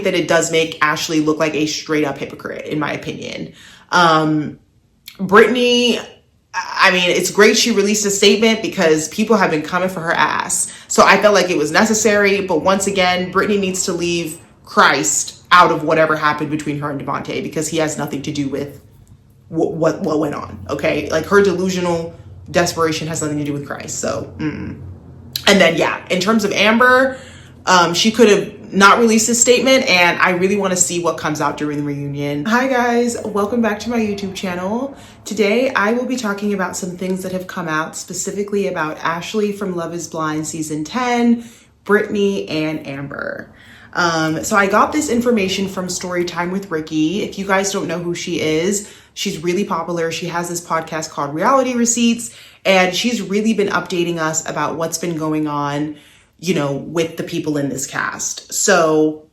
that it does make Ashley look like a straight up hypocrite, in my opinion. Britney, I mean, it's great she released a statement because people have been coming for her ass. So I felt like it was necessary. But once again, Britney needs to leave Christ out of whatever happened between her and Devontae, because he has nothing to do with what went on. Okay. Like, her delusional desperation has nothing to do with Christ. So, And then, yeah, in terms of Amber, she could have not released a statement, and I really want to see what comes out during the reunion. Hi guys, welcome back to my YouTube channel. Today I will be talking about some things that have come out, specifically about Ashley from Love is Blind season 10, Britney, and Amber. So I got this information from Storytime with Ricky. If you guys don't know who she is, she's really popular. She has this podcast called Reality Receipts, and she's really been updating us about what's been going on, you know, with the people in this cast. So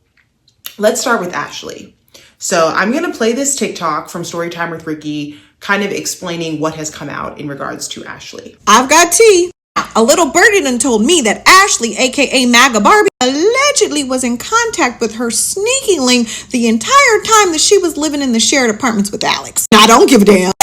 let's start with Ashley. So I'm going to play this TikTok from Storytime with Ricky, kind of explaining what has come out in regards to Ashley. I've got tea. A little birdie done told me that Ashley, aka MAGA Barbie, allegedly was in contact with her sneaky link the entire time that she was living in the shared apartments with Alex. Now, I don't give a damn.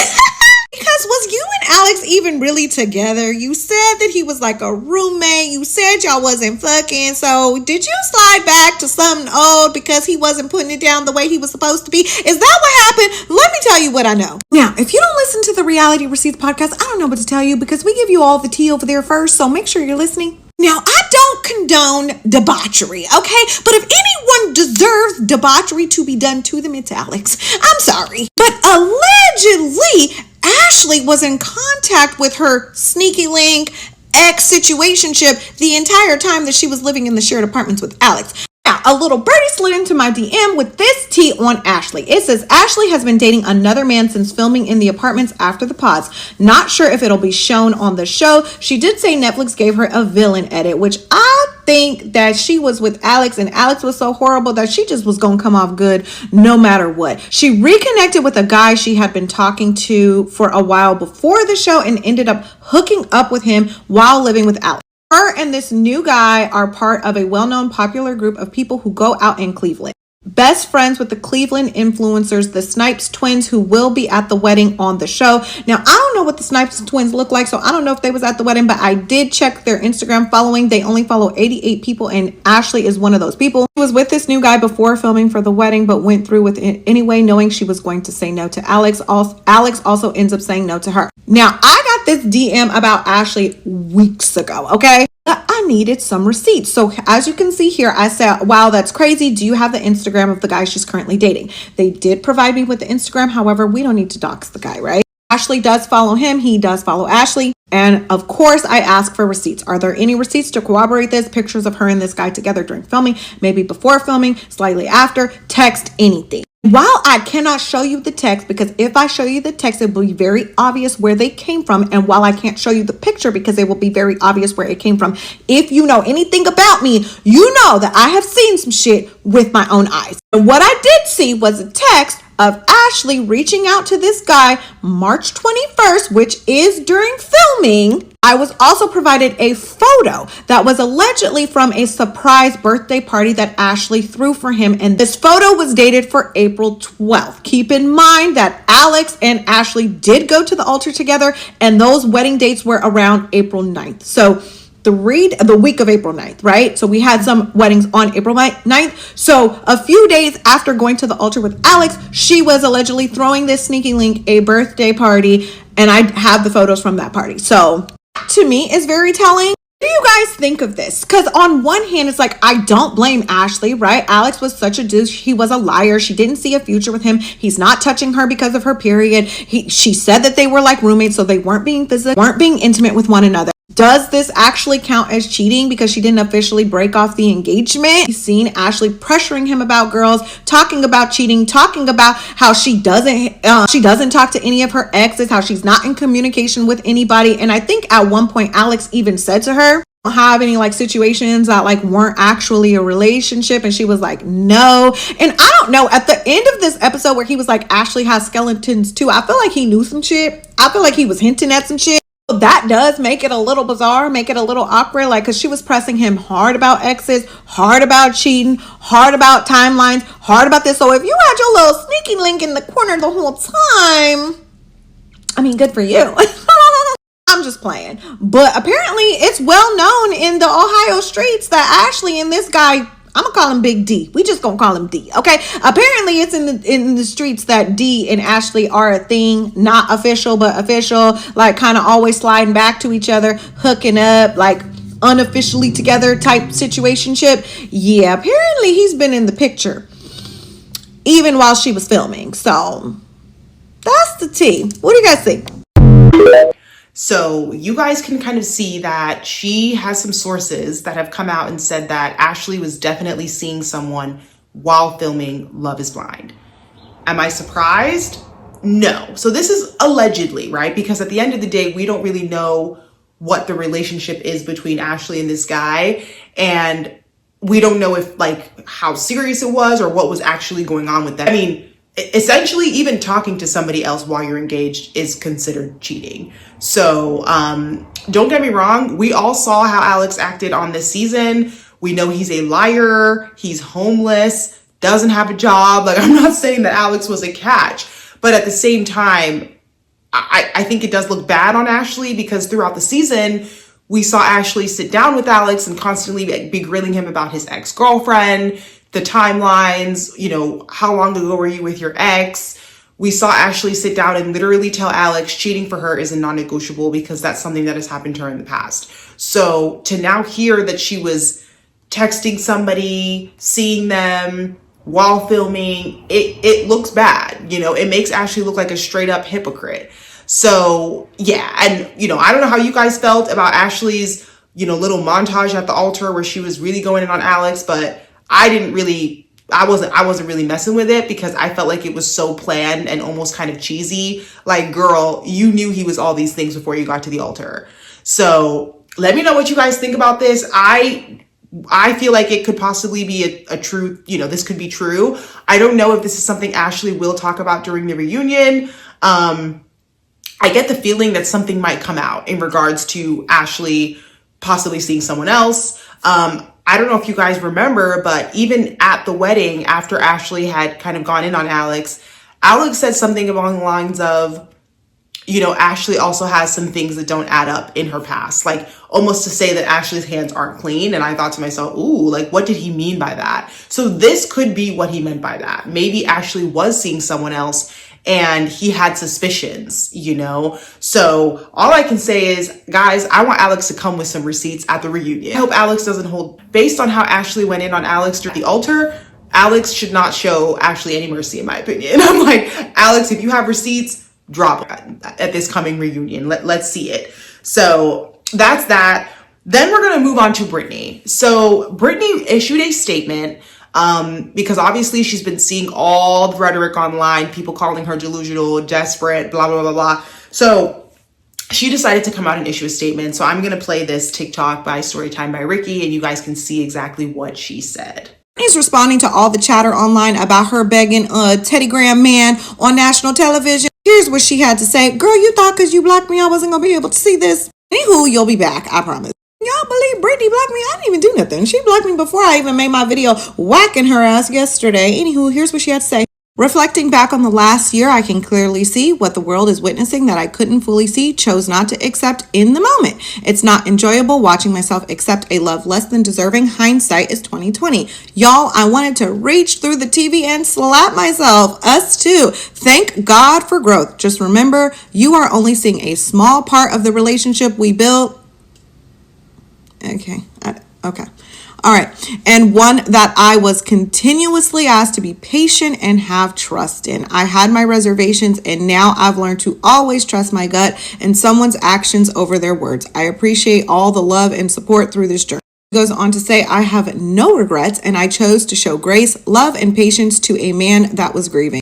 Because was you and Alex even really together? You said that he was like a roommate. You said y'all wasn't fucking. So did you slide back to something old because he wasn't putting it down the way he was supposed to be? Is that what happened? Let me tell you what I know. Now, if you don't listen to the Reality Receipts podcast, I don't know what to tell you, because we give you all the tea over there first. So make sure you're listening. Now, I don't condone debauchery, okay? But if anyone deserves debauchery to be done to them, it's Alex. I'm sorry. But allegedly, Ashley was in contact with her sneaky link ex-situationship the entire time that she was living in the shared apartments with Alex. Now, a little birdie slid into my DM with this tea on Ashley. It says, Ashley has been dating another man since filming in the apartments after the pods. Not sure if it'll be shown on the show. She did say Netflix gave her a villain edit, which I think that she was with Alex, and Alex was so horrible that she just was going to come off good no matter what. She reconnected with a guy she had been talking to for a while before the show and ended up hooking up with him while living with Alex. Her and this new guy are part of a well-known popular group of people who go out in Cleveland. Best friends with the Cleveland influencers, the Snipes twins, who will be at the wedding on the show. Now, I don't know what the Snipes twins look like, so I don't know if they was at the wedding, but I did check their Instagram following. They only follow 88 people, and Ashley is one of those people. She was with this new guy before filming for the wedding, but went through with it anyway, knowing she was going to say no to Alex. Alex also ends up saying no to her. Now, I got this DM about Ashley weeks ago, okay? I needed some receipts. So as you can see here, I said, wow, that's crazy. Do you have the Instagram of the guy she's currently dating? They did provide me with the Instagram. However, we don't need to dox the guy, right? Ashley does follow him. He does follow Ashley. And of course, I ask for receipts. Are there any receipts to corroborate this? Pictures of her and this guy together during filming, maybe before filming, slightly after, text, anything. While I cannot show you the text, because if I show you the text, it will be very obvious where they came from. And while I can't show you the picture, because it will be very obvious where it came from, if you know anything about me, you know that I have seen some shit with my own eyes. And what I did see was a text of Ashley reaching out to this guy March 21st, which is during filming. I was also provided a photo that was allegedly from a surprise birthday party that Ashley threw for him. And this photo was dated for April 12th. Keep in mind that Alex and Ashley did go to the altar together, and those wedding dates were around April 9th. So the week of April 9th, right? So we had some weddings on April 9th. So a few days after going to the altar with Alex, she was allegedly throwing this sneaky link a birthday party, and I have the photos from that party. So to me, is very telling. What do you guys think of this? Because on one hand, it's like, I don't blame Ashley, right? Alex was such a douche. He was a liar. She didn't see a future with him. He's not touching her because of her period. She said that they were like roommates, so they weren't being physical, weren't being intimate with one another. Does this actually count as cheating because she didn't officially break off the engagement? He's seen Ashley pressuring him about girls, talking about cheating, talking about how she doesn't talk to any of her exes, how she's not in communication with anybody. And I think at one point Alex even said to her, don't have any like situations that like weren't actually a relationship, and she was like, no. And I don't know, at the end of this episode where he was like, Ashley has skeletons too, I feel like he knew some shit. I feel like he was hinting at some shit. That does make it a little bizarre, make it a little awkward, like, because she was pressing him hard about exes, hard about cheating, hard about timelines, hard about this. So if you had your little sneaky link in the corner the whole time, I mean, good for you. I'm just playing. But apparently it's well known in the Ohio streets that Ashley and this guy, I'm gonna call him Big D. We just gonna call him D. Okay. Apparently it's in the streets that D and Ashley are a thing, not official, but official, like kind of always sliding back to each other, hooking up, like unofficially together type situationship. Yeah, apparently he's been in the picture even while she was filming. So that's the tea. What do you guys think? So you guys can kind of see that she has some sources that have come out and said that Ashley was definitely seeing someone while filming Love is Blind. Am I surprised? No. So this is allegedly, right? Because at the end of the day, we don't really know what the relationship is between Ashley and this guy. And we don't know if like how serious it was or what was actually going on with them. I mean, essentially even talking to somebody else while you're engaged is considered cheating. So don't get me wrong, we all saw how Alex acted on this season. We know he's a liar, he's homeless, doesn't have a job. Like, I'm not saying that Alex was a catch, but at the same time, I think it does look bad on Ashley, because throughout the season we saw Ashley sit down with Alex and constantly be grilling him about his ex-girlfriend, the timelines, you know, how long ago were you with your ex? We saw Ashley sit down and literally tell Alex cheating for her is a non-negotiable, because that's something that has happened to her in the past. So to now hear that she was texting somebody, seeing them while filming, it looks bad. You know, it makes Ashley look like a straight up hypocrite. So yeah, and you know, I don't know how you guys felt about Ashley's, you know, little montage at the altar where she was really going in on Alex, but I wasn't really messing with it, because I felt like it was so planned and almost kind of cheesy. Like, girl, you knew he was all these things before you got to the altar. So let me know what you guys think about this. I feel like it could possibly be a true, you know, this could be true. I don't know if this is something Ashley will talk about during the reunion. I get the feeling that something might come out in regards to Ashley possibly seeing someone else. I don't know if you guys remember, but even at the wedding, after Ashley had kind of gone in on Alex, Alex said something along the lines of, you know, Ashley also has some things that don't add up in her past, like almost to say that Ashley's hands aren't clean. And I thought to myself, ooh, like, what did he mean by that? So this could be what he meant by that. Maybe Ashley was seeing someone else and he had suspicions, you know? So all I can say is, guys, I want Alex to come with some receipts at the reunion. I hope Alex doesn't hold, based on how Ashley went in on Alex during the altar, Alex should not show Ashley any mercy, in my opinion. I'm like, Alex, if you have receipts, drop it at this coming reunion. Let's see it. So that's that. Then we're going to move on to Britney. So Britney issued a statement because obviously she's been seeing all the rhetoric online, people calling her delusional, desperate, blah, blah, blah, blah. So she decided to come out and issue a statement. So I'm going to play this TikTok by Storytime by Ricky, and you guys can see exactly what she said. He's responding to all the chatter online about her begging a Teddy Graham man on national television. Here's what she had to say. Girl, you thought because you blocked me I wasn't going to be able to see this? Anywho, you'll be back, I promise. Y'all believe Britney blocked me? I didn't even do nothing. She blocked me before I even made my video whacking her ass yesterday. Anywho, here's what she had to say. Reflecting back on the last year, I can clearly see what the world is witnessing that I couldn't fully see, chose not to accept in the moment. It's not enjoyable watching myself accept a love less than deserving. Hindsight is 2020. Y'all, I wanted to reach through the TV and slap myself. Us too. Thank God for growth. Just remember, you are only seeing a small part of the relationship we built. Okay. All right. And one that I was continuously asked to be patient and have trust in. I had my reservations, and now I've learned to always trust my gut and someone's actions over their words. I appreciate all the love and support through this journey. He goes on to say, I have no regrets, and I chose to show grace, love, and patience to a man that was grieving.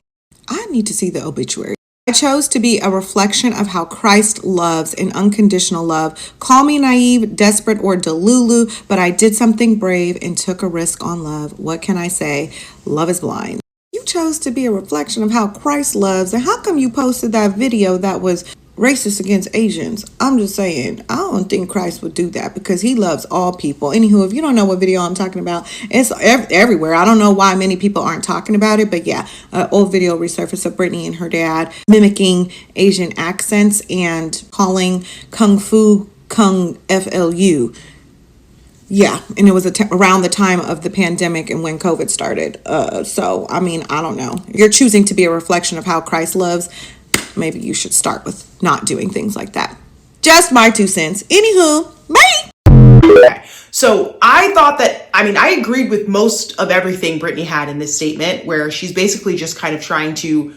I need to see the obituary. I chose to be a reflection of how Christ loves, an unconditional love. Call me naive, desperate, or delulu, but I did something brave and took a risk on love. What can I say? Love is blind. You chose to be a reflection of how Christ loves, and how come you posted that video that was racist against Asians. I'm just saying, I don't think Christ would do that because he loves all people. Anywho, if you don't know what video I'm talking about, it's everywhere. I don't know why many people aren't talking about it, but yeah, an old video resurfaced of Britney and her dad mimicking Asian accents and calling Kung Fu Kung FLU. Yeah, and it was around the time of the pandemic and when COVID started. So, I mean, I don't know. You're choosing to be a reflection of how Christ loves. Maybe you should start with not doing things like that. Just my 2 cents. Anywho, bye! Okay. So I thought that, I agreed with most of everything Britney had in this statement, where she's basically just kind of trying to,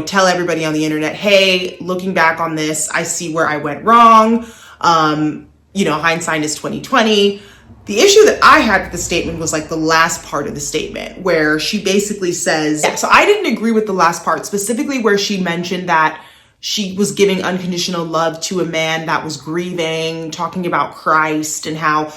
tell everybody on the internet, hey, looking back on this, I see where I went wrong. Hindsight is 2020. The issue that I had with the statement was like the last part of the statement where she basically says, so I didn't agree with the last part, specifically where she mentioned that she was giving unconditional love to a man that was grieving, talking about Christ and how,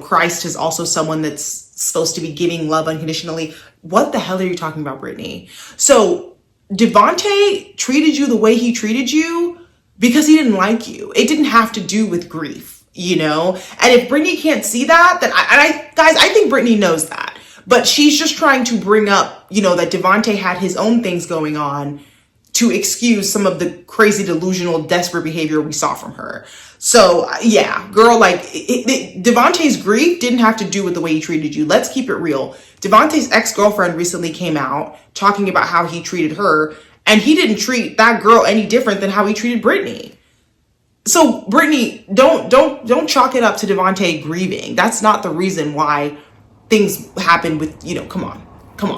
Christ is also someone that's supposed to be giving love unconditionally. What the hell are you talking about, Britney? So Devontae treated you the way he treated you because he didn't like you. It didn't have to do with grief. And if Britney can't see that, then I think Britney knows that, but she's just trying to bring up, that Devontae had his own things going on to excuse some of the crazy, delusional, desperate behavior we saw from her. So yeah, girl, Devontae's grief didn't have to do with the way he treated you. Let's keep it real. Devontae's ex-girlfriend recently came out talking about how he treated her, and he didn't treat that girl any different than how he treated Britney. So Britney, don't chalk it up to Devontae grieving. That's not the reason why things happen with, come on. Come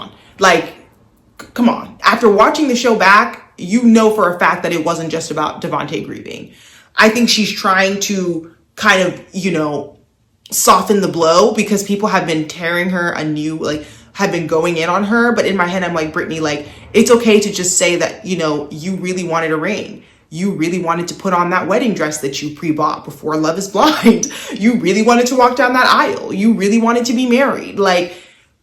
on. After watching the show back, for a fact that it wasn't just about Devontae grieving. I think she's trying to kind of, soften the blow because people have been tearing her anew, have been going in on her. But in my head, I'm like, Britney, it's okay to just say that, you really wanted a ring. You really wanted to put on that wedding dress that you pre-bought before Love is Blind. You really wanted to walk down that aisle. You really wanted to be married.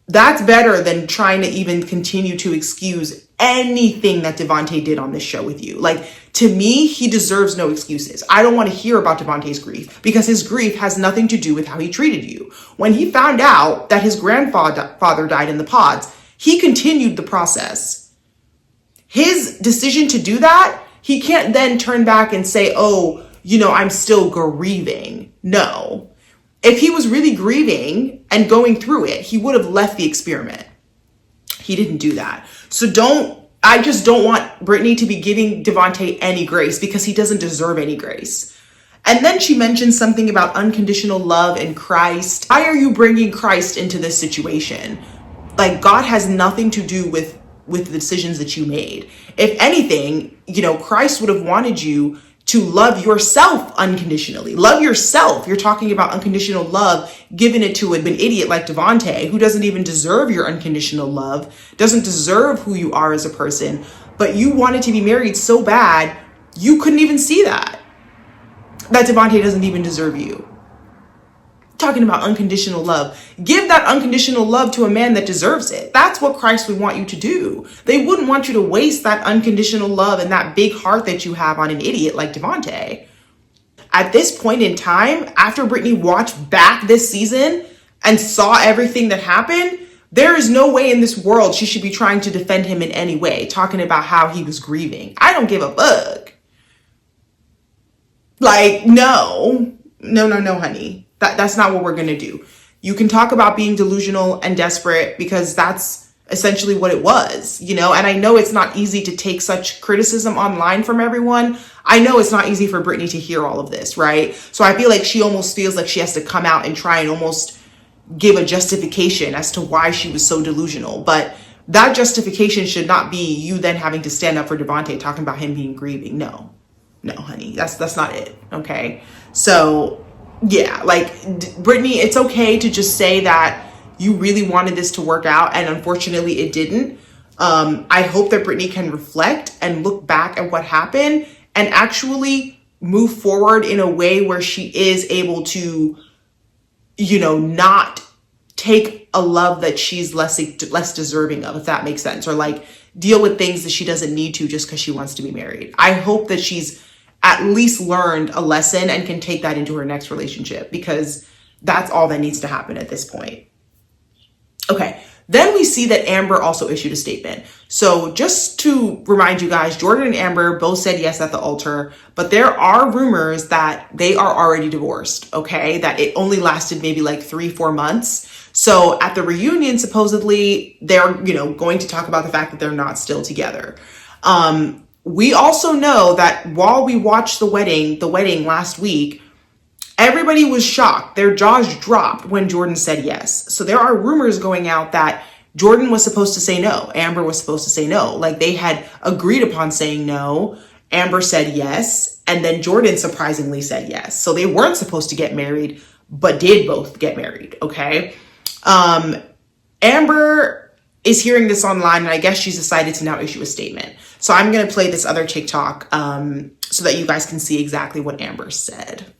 That's better than trying to even continue to excuse anything that Devontae did on this show with you. To me, he deserves no excuses. I don't want to hear about Devontae's grief because his grief has nothing to do with how he treated you. When he found out that his grandfather died in the pods, he continued the process. His decision to do that, he can't then turn back and say, oh, I'm still grieving. No. If he was really grieving and going through it, he would have left the experiment. He didn't do that. So I just don't want Britney to be giving Devontae any grace because he doesn't deserve any grace. And then she mentioned something about unconditional love and Christ. Why are you bringing Christ into this situation? God has nothing to do with the decisions that you made. If anything, Christ would have wanted you to love yourself unconditionally. Love yourself. You're talking about unconditional love, giving it to an idiot like Devontae, who doesn't even deserve your unconditional love, doesn't deserve who you are as a person, but you wanted to be married so bad, you couldn't even see that Devontae doesn't even deserve you. Talking about unconditional love. Give that unconditional love to a man that deserves it. That's what Christ would want you to do. They wouldn't want you to waste that unconditional love and that big heart that you have on an idiot like Devontae. At this point in time, after Britney watched back this season and saw everything that happened, there is no way in this world she should be trying to defend him in any way, talking about how he was grieving. I don't give a fuck. No, honey. That's not what we're going to do. You can talk about being delusional and desperate because that's essentially what it was, And I know it's not easy to take such criticism online from everyone. I know it's not easy for Britney to hear all of this, right? So I feel like she almost feels like she has to come out and try and almost give a justification as to why she was so delusional. But that justification should not be you then having to stand up for Devontae talking about him being grieving. No, honey, that's not it. Okay. So yeah, Britney, it's okay to just say that you really wanted this to work out and unfortunately it didn't. I hope that Britney can reflect and look back at what happened and actually move forward in a way where she is able to, not take a love that she's less deserving of, if that makes sense, or deal with things that she doesn't need to just because she wants to be married. I hope that she's at least learned a lesson and can take that into her next relationship, because that's all that needs to happen at this point. Okay, then we see that Amber also issued a statement. So just to remind you guys, Jordan and Amber both said yes at the altar, but there are rumors that they are already divorced, okay? That it only lasted maybe like 3-4 months. So at the reunion, supposedly they're, going to talk about the fact that they're not still together. We also know that while we watched the wedding last week, everybody was shocked. Their jaws dropped when Jordan said yes. So there are rumors going out that Jordan was supposed to say no. Amber was supposed to say no. Like, they had agreed upon saying no. Amber said yes. And then Jordan surprisingly said yes. So they weren't supposed to get married, but did both get married. Okay. Amber is hearing this online, and I guess she's decided to now issue a statement. So I'm going to play this other TikTok so that you guys can see exactly what Amber said.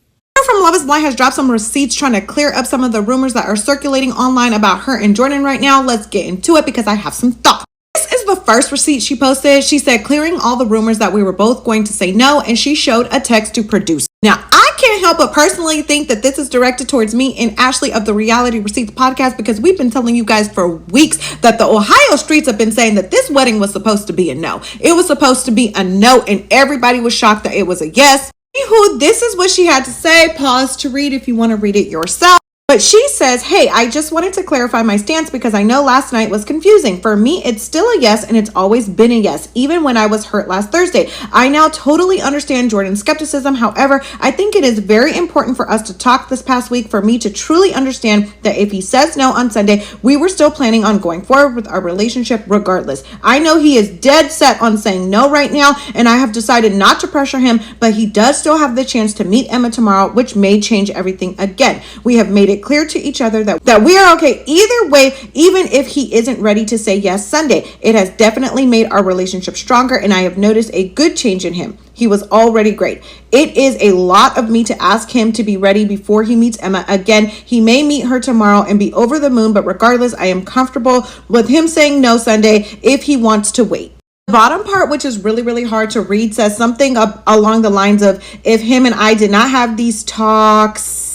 From Love is Blind has dropped some receipts trying to clear up some of the rumors that are circulating online about her and Jordan right now. Let's get into it because I have some thoughts. This is the first receipt she posted. She said, clearing all the rumors that we were both going to say no, and she showed a text to producer. Now, I can't help but personally think that this is directed towards me and Ashley of the Reality Receipts podcast, because we've been telling you guys for weeks that the Ohio streets have been saying that this wedding was supposed to be a no. It was supposed to be a no, and everybody was shocked that it was a yes. Anywho, this is what she had to say. Pause to read if you want to read it yourself. But she says, hey, I just wanted to clarify my stance because I know last night was confusing. For me, it's still a yes, and it's always been a yes, even when I was hurt last Thursday. I now totally understand Jordan's skepticism. However, I think it is very important for us to talk this past week for me to truly understand that if he says no on Sunday, we were still planning on going forward with our relationship regardless. I know he is dead set on saying no right now, and I have decided not to pressure him, but he does still have the chance to meet Emma tomorrow, which may change everything again. We have made it clear to each other that we are okay either way, even if he isn't ready to say yes Sunday. It has definitely made our relationship stronger, and I have noticed a good change in him. He was already great. It is a lot of me to ask him to be ready before he meets Emma again. He may meet her tomorrow and be over the moon, but regardless, I am comfortable with him saying no Sunday if he wants to wait. The bottom part, which is really, really hard to read, says something along the lines of, if him and I did not have these talks,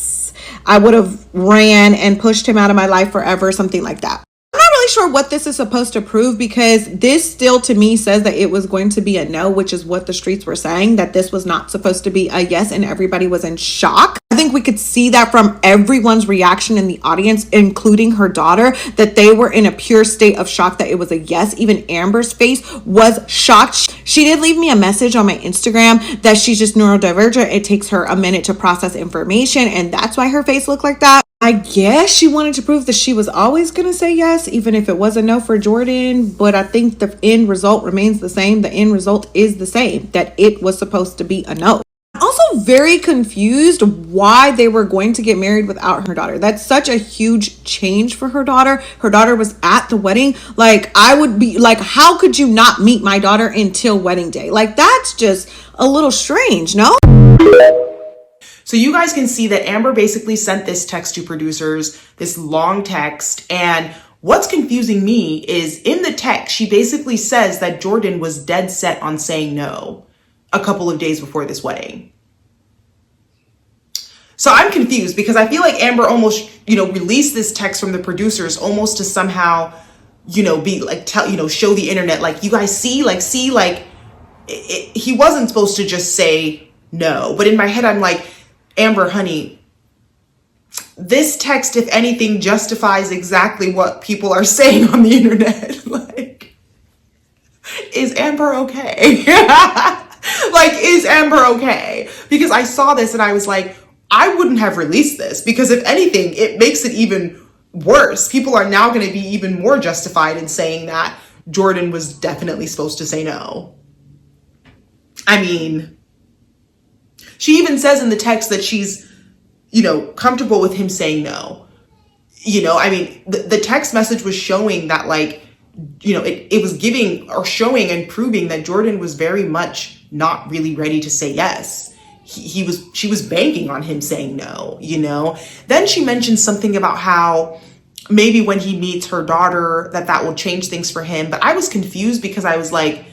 I would have ran and pushed him out of my life forever, something like that. I'm not really sure what this is supposed to prove, because this still to me says that it was going to be a no, which is what the streets were saying, that this was not supposed to be a yes, and everybody was in shock. I think we could see that from everyone's reaction in the audience, including her daughter, that they were in a pure state of shock that it was a yes. Even Amber's face was shocked. She did leave me a message on my Instagram that she's just neurodivergent. It takes her a minute to process information, and that's why her face looked like that. I guess she wanted to prove that she was always going to say yes, even if it was a no for Jordan. But I think the end result remains the same. The end result is the same, that it was supposed to be a no. I'm also very confused why they were going to get married without her daughter. That's such a huge change for her daughter. Her daughter was at the wedding. Like, I would be like, how could you not meet my daughter until wedding day? Like, that's just a little strange, no? So you guys can see that Amber basically sent this text to producers, this long text. And what's confusing me is in the text, she basically says that Jordan was dead set on saying no a couple of days before this wedding. So I'm confused because I feel like Amber almost, released this text from the producers almost to somehow, be like, show the internet, like, you guys see, he wasn't supposed to just say no. But in my head, I'm like, Amber, honey, this text, if anything, justifies exactly what people are saying on the internet. Like, is Amber okay? Is Amber okay? Because I saw this and I was like, I wouldn't have released this, because if anything, it makes it even worse. People are now going to be even more justified in saying that Jordan was definitely supposed to say no. I mean, she even says in the text that she's, comfortable with him saying no. The text message was showing that, it was giving or showing and proving that Jordan was very much not really ready to say yes. She was banking on him saying no, Then she mentioned something about how maybe when he meets her daughter, that will change things for him. But I was confused because I was like,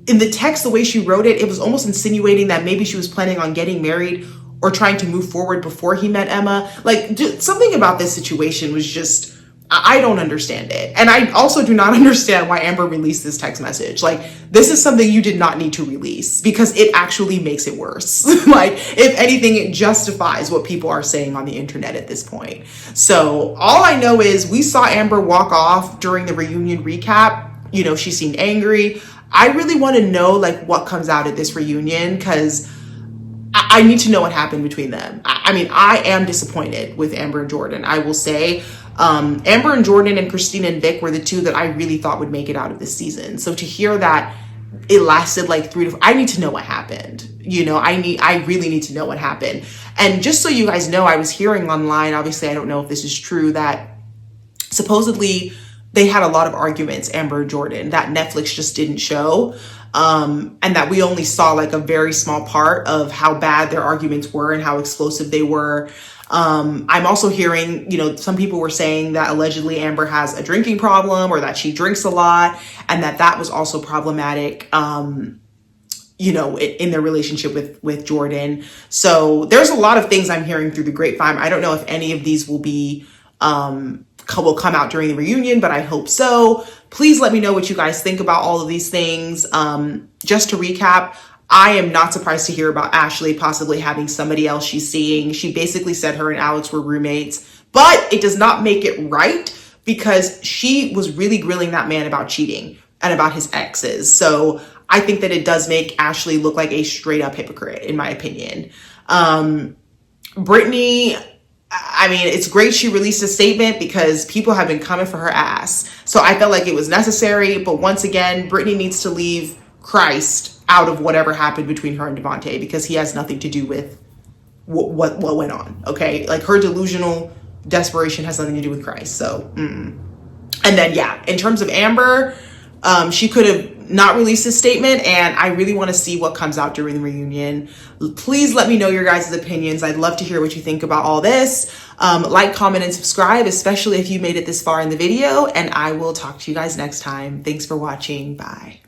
in the text, the way she wrote it, it was almost insinuating that maybe she was planning on getting married or trying to move forward before he met Emma. Like, something about this situation was just, I don't understand it. And I also do not understand why Amber released this text message. Like, this is something you did not need to release because it actually makes it worse. Like, if anything, it justifies what people are saying on the internet at this point. So all I know is we saw Amber walk off during the reunion recap. You know, she seemed angry. I really want to know, like, what comes out at this reunion, because I need to know what happened between them. I mean, I am disappointed with Amber and Jordan, I will say. Amber and Jordan and Christina and Vic were the two that I really thought would make it out of this season. So to hear that it lasted like I need to know what happened. You know, I really need to know what happened. And just so you guys know, I was hearing online, obviously I don't know if this is true, that supposedly they had a lot of arguments, Amber and Jordan, that Netflix just didn't show. And that we only saw like a very small part of how bad their arguments were and how explosive they were. I'm also hearing, you know, some people were saying that allegedly Amber has a drinking problem or that she drinks a lot, and that was also problematic, you know, in their relationship with Jordan. So there's a lot of things I'm hearing through the grapevine. I don't know if any of these will be, will come out during the reunion, but I hope so. Please let me know what you guys think about all of these things. Just to recap, I am not surprised to hear about Ashley possibly having somebody else she's seeing. She basically said her and Alex were roommates, but it does not make it right because she was really grilling that man about cheating and about his exes. So I think that it does make Ashley look like a straight up hypocrite, in my opinion. Britney, I mean, it's great she released a statement because people have been coming for her ass. So I felt like it was necessary. But once again, Britney needs to leave Christ out of whatever happened between her and Devontae, because he has nothing to do with what went on. Okay. Like, her delusional desperation has nothing to do with Christ. So, And then, yeah, in terms of Amber, she could have not released a statement, and I really want to see what comes out during the reunion. Please let me know your guys' opinions. I'd love to hear what you think about all this. Like, comment, and subscribe, especially if you made it this far in the video, and I will talk to you guys next time. Thanks for watching. Bye.